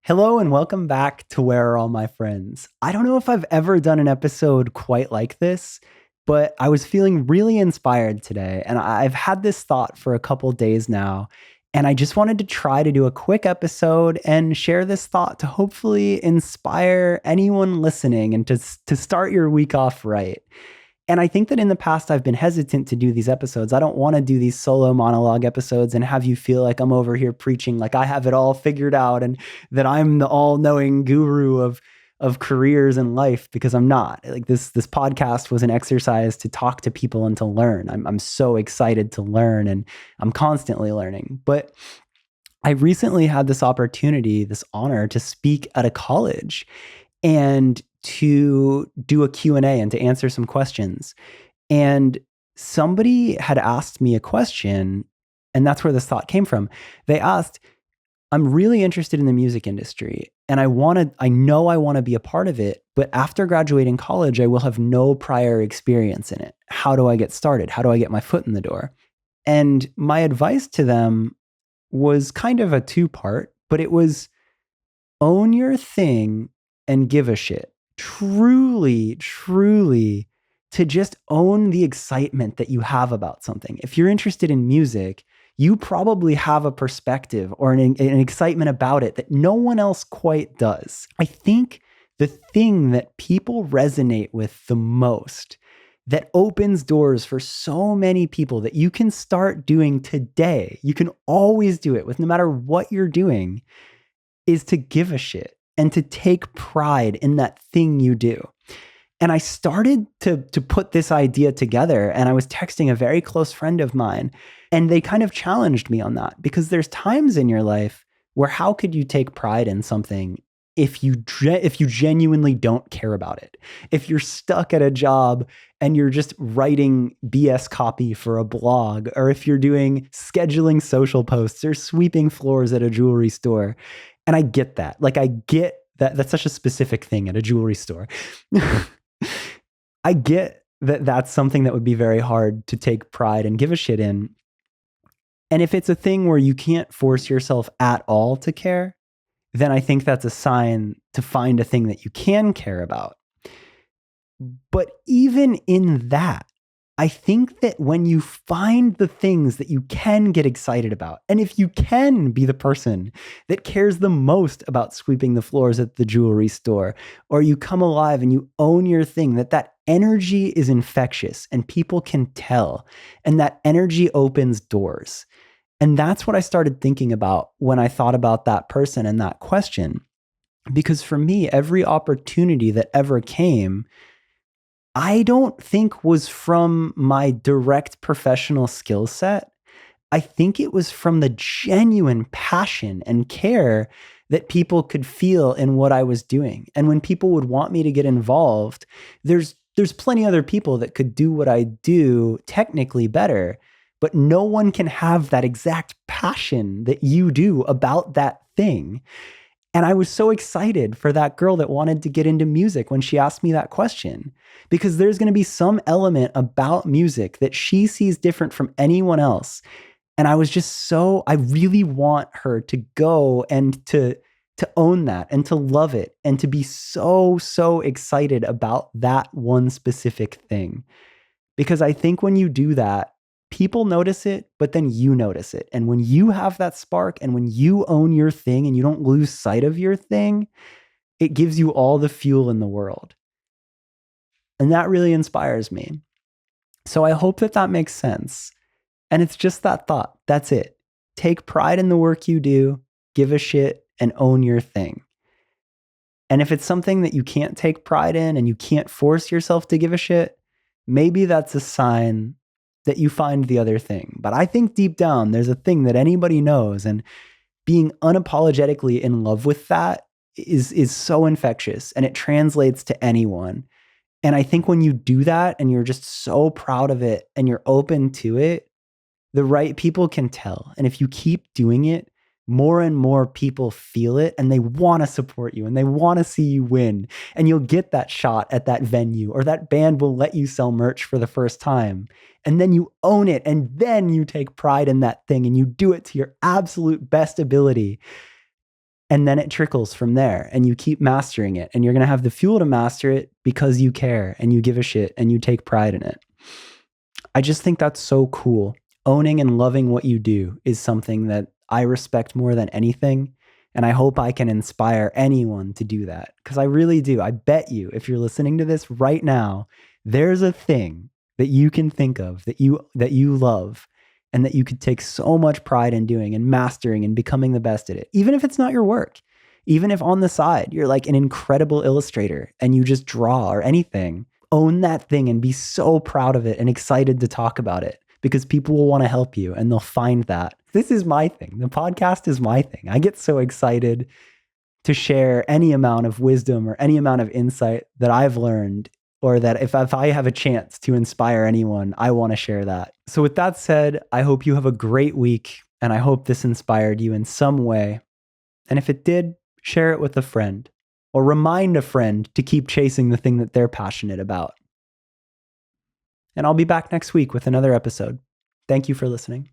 Hello and welcome back to Where Are All My Friends? I don't know if I've ever done an episode quite like this, but I was feeling really inspired today. And I've had this thought for a couple days now. And I just wanted to try to do a quick episode and share this thought to hopefully inspire anyone listening and to start your week off right. And I think that in the past, I've been hesitant to do these episodes. I don't want to do these solo monologue episodes and have you feel like I'm over here preaching like I have it all figured out and that I'm the all-knowing guru of careers and life, because I'm not. Like this podcast was an exercise to talk to people and to learn. I'm so excited to learn, and I'm constantly learning. But I recently had this opportunity, this honor to speak at a college and to do a Q&A and to answer some questions. And somebody had asked me a question, and that's where this thought came from. They asked, I'm really interested in the music industry and I know I want to be a part of it, but after graduating college, I will have no prior experience in it. How do I get started? How do I get my foot in the door? And my advice to them was kind of a two-part, but it was own your thing and give a shit. Truly, truly, to just own the excitement that you have about something. If you're interested in music, you probably have a perspective or an excitement about it that no one else quite does. I think the thing that people resonate with the most, that opens doors for so many people that you can start doing today, you can always do it with no matter what you're doing, is to give a shit and to take pride in that thing you do. And I started to put this idea together, and I was texting a very close friend of mine, and they kind of challenged me on that, because there's times in your life where how could you take pride in something if you genuinely don't care about it? If you're stuck at a job and you're just writing BS copy for a blog, or if you're doing scheduling social posts or sweeping floors at a jewelry store. And I get that. Like, I get that that's such a specific thing at a jewelry store. I get that that's something that would be very hard to take pride and give a shit in. And if it's a thing where you can't force yourself at all to care, then I think that's a sign to find a thing that you can care about. But even in that, I think that when you find the things that you can get excited about, and if you can be the person that cares the most about sweeping the floors at the jewelry store, or you come alive and you own your thing, that energy is infectious and people can tell, and that energy opens doors. And that's what I started thinking about when I thought about that person and that question. Because for me, every opportunity that ever came, I don't think was from my direct professional skill set. I think it was from the genuine passion and care that people could feel in what I was doing. And when people would want me to get involved, there's plenty other people that could do what I do technically better, but no one can have that exact passion that you do about that thing. And I was so excited for that girl that wanted to get into music when she asked me that question, because there's going to be some element about music that she sees different from anyone else. And I was just I really want her to go and to own that and to love it and to be so, so excited about that one specific thing. Because I think when you do that, people notice it, but then you notice it. And when you have that spark and when you own your thing and you don't lose sight of your thing, it gives you all the fuel in the world. And that really inspires me. So I hope that makes sense. And it's just that thought. That's it. Take pride in the work you do, give a shit, and own your thing. And if it's something that you can't take pride in and you can't force yourself to give a shit, maybe that's a sign that you find the other thing. But I think deep down, there's a thing that anybody knows, and being unapologetically in love with that is so infectious, and it translates to anyone. And I think when you do that and you're just so proud of it and you're open to it, the right people can tell. And if you keep doing it, more and more people feel it and they want to support you and they want to see you win. And you'll get that shot at that venue, or that band will let you sell merch for the first time. And then you own it, and then you take pride in that thing and you do it to your absolute best ability. And then it trickles from there and you keep mastering it. And you're going to have the fuel to master it because you care and you give a shit and you take pride in it. I just think that's so cool. Owning and loving what you do is something that I respect more than anything. And I hope I can inspire anyone to do that because I really do. I bet you, if you're listening to this right now, there's a thing that you can think of that you love and that you could take so much pride in doing and mastering and becoming the best at it. Even if it's not your work, even if on the side you're like an incredible illustrator and you just draw or anything, own that thing and be so proud of it and excited to talk about it because people will want to help you and they'll find that. This is my thing. The podcast is my thing. I get so excited to share any amount of wisdom or any amount of insight that I've learned, or that if I have a chance to inspire anyone, I want to share that. So with that said, I hope you have a great week and I hope this inspired you in some way. And if it did, share it with a friend or remind a friend to keep chasing the thing that they're passionate about. And I'll be back next week with another episode. Thank you for listening.